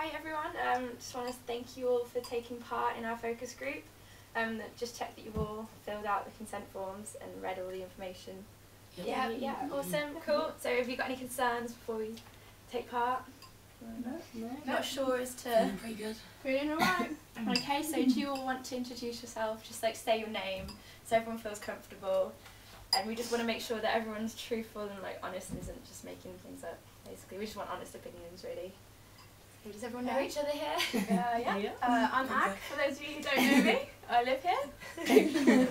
Hi everyone, just want to thank you all for taking part in our focus group. Just check that you've all filled out the consent forms and read all the information. Yeah, awesome, cool. So have you got any concerns before we take part? No. Not sure as to... Feeling pretty good. Feeling alright. Okay, so do you all want to introduce yourself? Just like say your name so everyone feels comfortable. And we just want to make sure that everyone's truthful and like honest and isn't just making things up, basically. We just want honest opinions, really. So does everyone know each other here? I'm Ag, for those of you who don't know me. I live here.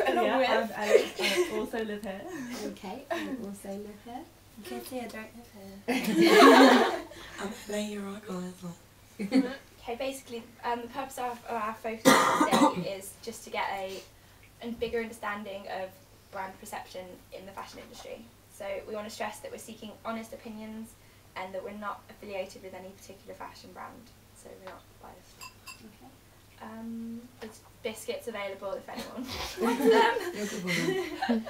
Along with... I'm Alex, I also live here. Okay, I also live here. Katie, I don't live here. I'm playing your rock on Okay, basically, the purpose of our focus today is just to get a bigger understanding of brand perception in the fashion industry. So we want to stress that we're seeking honest opinions and that we're not affiliated with any particular fashion brand, so we're not biased. Okay. There's biscuits available if anyone wants them.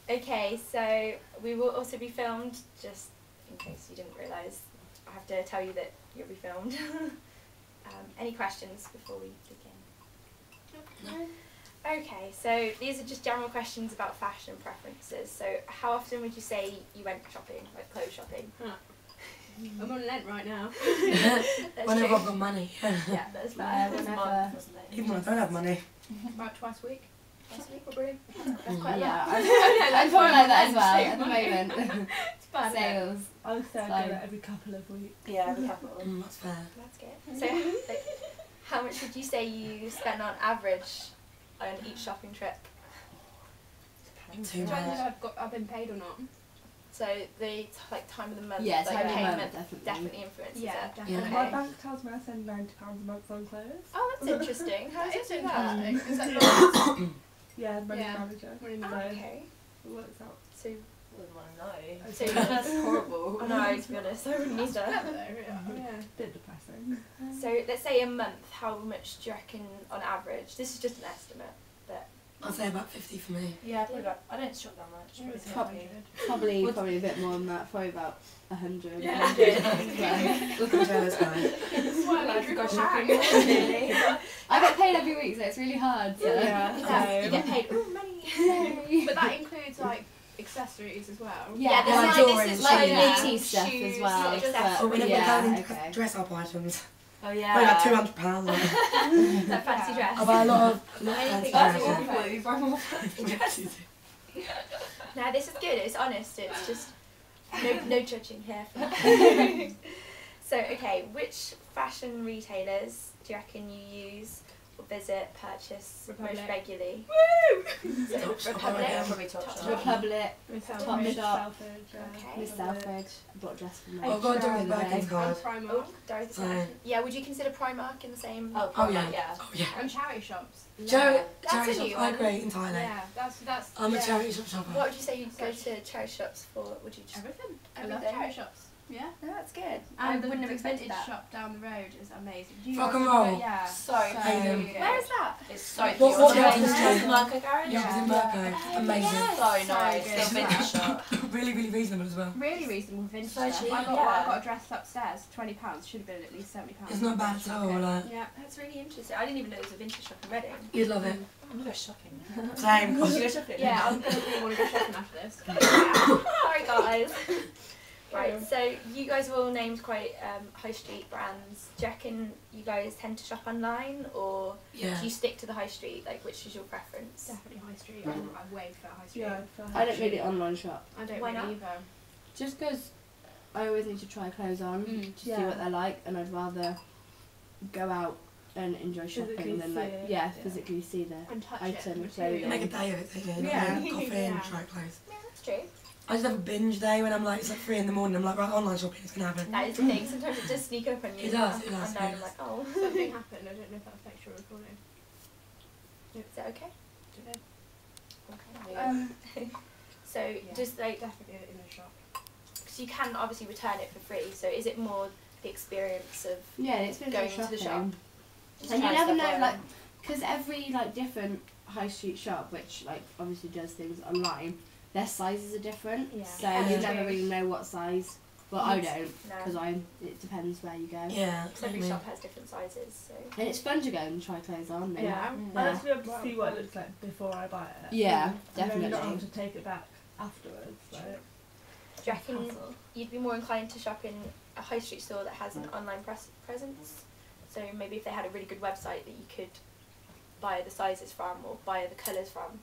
Okay, so we will also be filmed, just in case you didn't realise. I have to tell you that you'll be filmed. Any questions before we begin? No. Okay, so these are just general questions about fashion preferences. So how often would you say you went shopping, like clothes shopping? I'm on Lent right now. Whenever I've got money. Yeah, that's fair. Whenever. Even when I don't have money. About twice a week. Twice a week, probably. That's quite a yeah, lot. I'm probably like that as well at the moment. It's fun. Sales. I would say I do it every couple of weeks. Yeah, every couple. That's fair. That's good. So, like, how much would you say you spend on average on each shopping trip? Too Depends much. if I've been paid or not. So the time of the month, Yeah, like time of the payment, month, definitely. influences Yeah, it. definitely. Yeah. My bank tells me I spend £90 a month on clothes. Oh, that's interesting. How does it do that? interesting. Is that not Yeah, money Yeah. manager. Money So manager. Okay. it works out. So, Wouldn't want to know. So That's horrible. oh no, to be honest, I wouldn't either. clever though? Yeah. Bit depressing. So let's say a month. How much do you reckon on average? This is just an estimate, but I'll say about 50 for me. Yeah, probably about, I don't shop that much. Maybe it's Probably. 100. Probably a bit more than that, probably about 100. Yeah. Look, I'm jealous, guys. That's why I like to go shopping. really. I get paid every week, so it's really hard. So. Yeah, you get paid. Ooh, money. But that includes like accessories as well. Yeah, Yeah, this like is like yeah. beauty stuff Shoes, as well. like but accessories. Oh, whenever yeah, we're going okay. to dress up items. Oh Probably yeah. like £200. Like. That fancy dress. I buy a lot of Anything fancy else? dresses. Now this is good. It's honest. It's just no judging here. So okay, which fashion retailers do you reckon you use or visit, purchase Republic. most regularly? Top shop, Republic. I reckon. Probably Top Shop. Republic, Myself. Top Miss Shop. Selfridge, Okay. Miss Selfridge. I bought a dress for me. Oh, I've got to do with Birkin's And card. Oh, Primark. Dorothy Sorry. Fashion. Yeah, would you consider Primark in the same? Oh, Oh yeah. yeah. Oh yeah. And charity shops. Charity That's a shops new are one. great entirely. Yeah, that's. I'm yeah. a charity shop shopper. What would you say you'd go to charity shops for? Would you just? Everything. I love Everything? charity shops. Yeah. No, that's good. I And the wouldn't have expected vintage that. shop down the road is amazing. Do you Rock guys and remember- roll. Yeah. So Hayden. good. Where is that? It's so What- cute. what Yeah, garage is it's it? Marco garage. Yeah, it was in Burko. Amazing. yes. So nice. good. Little vintage shop. Really, really reasonable as well. Really reasonable vintage So stuff. cheap, I got yeah. I got a dress upstairs, £20. Should have been at least £70. It's not bad at all. Like, Yeah. That's really interesting. I didn't even know there was a vintage shop in Reading. you'd love it. I'm gonna go shopping. Same. You go shopping? Yeah, I'm gonna really want to go shopping after this. Sorry guys. Right, so you guys have all named quite high street brands. Do you reckon you guys tend to shop online or Yeah. do you stick to the high street? Like, which is your preference? Definitely high street. I way prefer high street. Yeah, I don't really online shop. I don't Why really not? either. Just because I always need to try clothes on to see Yeah. what they're like, and I'd rather go out and enjoy shopping Physically than see like it, yeah, yeah. physically see the And touch item, it. clothing. Make a day of it, don't you? Yeah. Like, coffee and Yeah. try clothes. Yeah, that's true. I just have a binge day when I'm like, it's like 3 in the morning. I'm like, right, online shopping, it's gonna happen. That is the thing. Sometimes it does sneak up on you. It does, And it does, then it I'm does. like, oh. Something happened. I don't know if that affects your recording. Is that okay? Um, So just like, definitely in the shop. because you can obviously return it for free. So is it more the experience of Yeah, it's been going shopping. to the shop? Just And you trying never stuff know, on? like, because every like different high street shop, which like obviously does things online, their sizes are different. Yeah. So Yeah. you never really know what size Well, I don't, No. because it depends where you go. Yeah, Because every exactly. shop has different sizes, so. And it's fun to go and try clothes on. And Yeah, Mm. I like to be able to see what it looks like before I buy it. Yeah, And then not definitely. have to take it back afterwards. Like, Do you reckon hassle. you'd be more inclined to shop in a high street store that has an online presence? So maybe if they had a really good website that you could buy the sizes from or buy the colours from,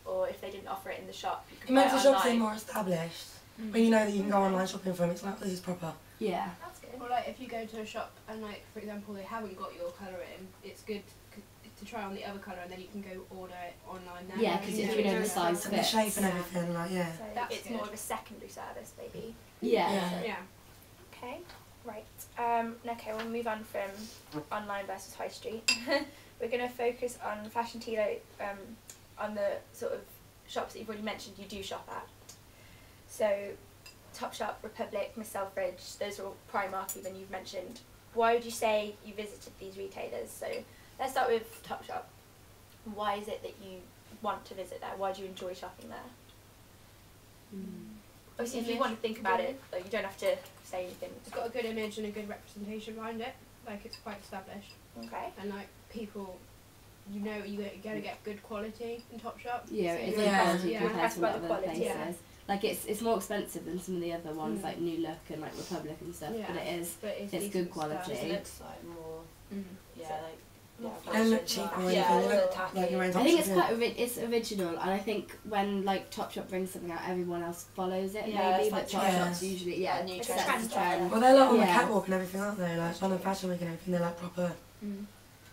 or if they didn't offer it in the shop, you could You buy meant it the shops online. seem more established. When you know that you can go online shopping from, it's like, oh, this is proper. Yeah. That's good. Or like if you go to a shop and like for example they haven't got your colour in, it's good to try on the other colour and then you can go order it online now. Yeah, because if you know the size And the fits. shape and everything, like, yeah. So That's it's good. more of a secondary service, maybe. Yeah. Yeah. Yeah. Okay, right. Okay, we'll move on from online versus high street. We're going to focus on Fashion Tilo, on the sort of shops that you've already mentioned you do shop at. So, Topshop, Republic, Miss Selfridge, those are all Primark even you've mentioned. Why would you say you visited these retailers? So, let's start with Topshop. Why is it that you want to visit there? Why do you enjoy shopping there? Obviously, if you want to think about it, like, you don't have to say anything. It's got a good image and a good representation behind it. Like it's quite established Okay. and like people, you know, you're gonna get good quality in Topshop. Yeah, So it's you're good Yeah. quality Yeah. compared Impressed to by a lot the of other quality, places. yeah. Like it's more expensive than some of the other ones, Mm. like New Look and like Republic and stuff. Yeah. But it is. But it's It's good decent quality. stuff. It looks like more, Mm. yeah, like, More yeah, They don't look fashion, cheap or like- anything. Yeah, They they look look tacky. like your own I think it's Topshop, quite it's original, and I think when like Topshop brings something out, everyone else follows it. Yeah, maybe, it's but like trends. Topshop's usually yeah, Like new It's trends. a sets the trend. trend. Well, they're like on the Yeah. catwalk and everything, aren't they? Like London Fashion Week and everything. They're like proper, Mm.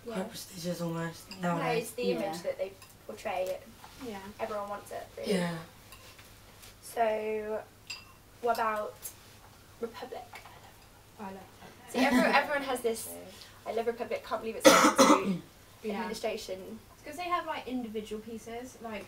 quite prestigious almost No, nowadays. it's the Yeah. image that they portray. Yeah. Everyone wants it, really. Yeah. So, what about Republic? I love that. See, everyone has this. I love Republic. Can't believe it's going through Yeah. administration. Because they have like individual pieces, like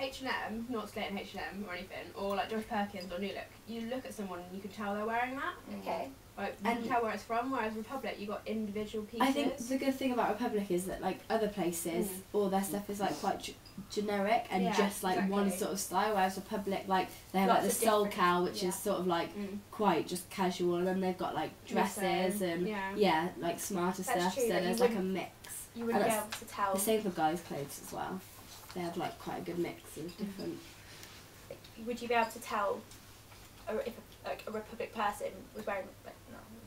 H&M, not slating H&M or anything, or like Josh Perkins or New Look. You look at someone and you can tell they're wearing that. Okay. Like you And- can tell where it's from. Whereas Republic, you got individual pieces. I think the good thing about Republic is that like other places, all their stuff is like quite generic and Yeah, just like one exactly. sort of style. Whereas Republic, like they have Lots like of the Soul different- Cow, which yeah. is sort of like Mm. quite just casual, and then they've got like dresses and Yeah. like smarter That's stuff. true, So like, you there's like a wouldn't- mix. You wouldn't And be that's able to tell. The same for guys' clothes as well. They have like quite a good mix of different. Would you be able to tell if a Republic person was wearing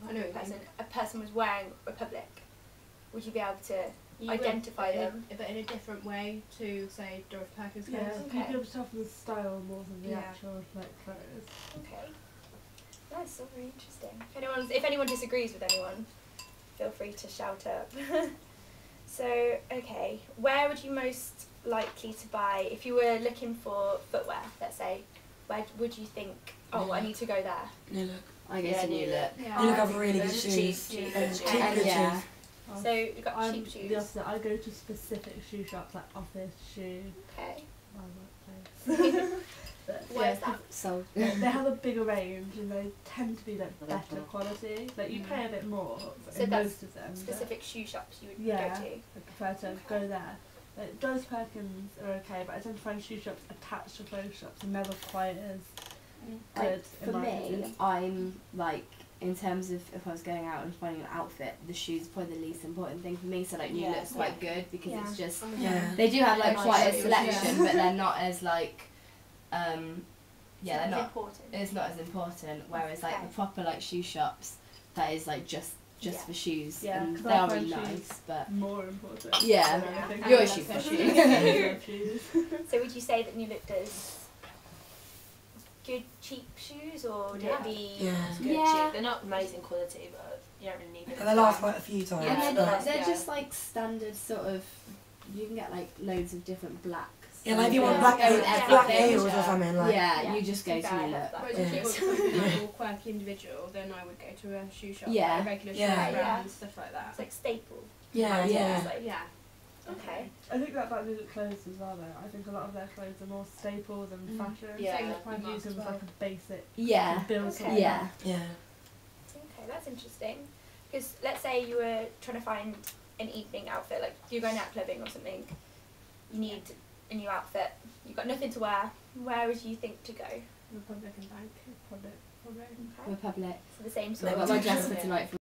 I know what you person a person was wearing Republic? Would you be able to You would, identify but in a- them? but in a different way to say Doris Perkins Yeah, clothes. you'd Okay. be able to tell from the style more than the Yeah. actual like clothes. Okay. That's so very interesting. If anyone disagrees with anyone, feel free to shout up. So, okay, where would you most likely to buy if you were looking for footwear? Let's say, where would you think? Oh, I need to go there. New Look. I go Yeah, to New New Look. Look. Yeah. New Look have really They're good cheap, shoes. cheap, And cheap. cheap And good yeah. shoes. So you've got I'm cheap shoes. the opposite. I go to specific shoe shops like Office Shoe, Okay. my workplace. But, Why is yeah, that? So they have a bigger range and they tend to be like better quality. Like you pay a bit more So in that's most of them. but Specific shoe shops you would Yeah. go to. I prefer to go there. Like, Doris Perkins are okay, but I tend to find shoe shops attached to clothes shops are never quite as good. like, in for my me, opinion. I'm like in terms of if I was going out and finding an outfit, the shoes is probably the least important thing for me. So like New Yeah. Look's quite good because Yeah. it's just Yeah. they do have like Nice quite a shoes, selection, yeah. but they're not as like yeah, they're It's not. important. It's not as important. Whereas like Okay. the proper like shoe shops, that is like just Yeah. for shoes, Yeah, and 'cause they I are find really shoes nice. But More important. Yeah. than anything Yeah. Your else. shoes. I love shoes. So would you say that New Look does good cheap shoes, or would Yeah. it be? Yeah. It's good, Yeah. cheap. They're not amazing quality, but you don't really need it. And they last like a few times. Yeah, and but- they're yeah. just like standard sort of. You can get like loads of different blacks. Yeah, like if you Yeah. want black, Yeah. heels, Yeah. black Yeah. heels or something like. yeah, Yeah. you just go Yeah, to I New have Look. that. Whereas Yeah. if you want something like more quirky individual, then I would go to a shoe shop, Yeah. like a regular Yeah. shoe Yeah. brand and stuff like that. It's like staple. Yeah, yeah. It's like, Yeah. okay. I think that about New Look clothes as well though. I think a lot of their clothes are more staple than Mm. fashion. Yeah. Same with You Primark use as them as well. like a basic Yeah, build Okay. something. yeah, Yeah. Okay, that's interesting. Because let's say you were trying to find an evening outfit, like you're going out clubbing or something. You need a new outfit. You've got nothing to wear. Where would you think to go? Republic and Bank. Probably. Probably. Republic. So the same So sort I of. got my dress for tonight.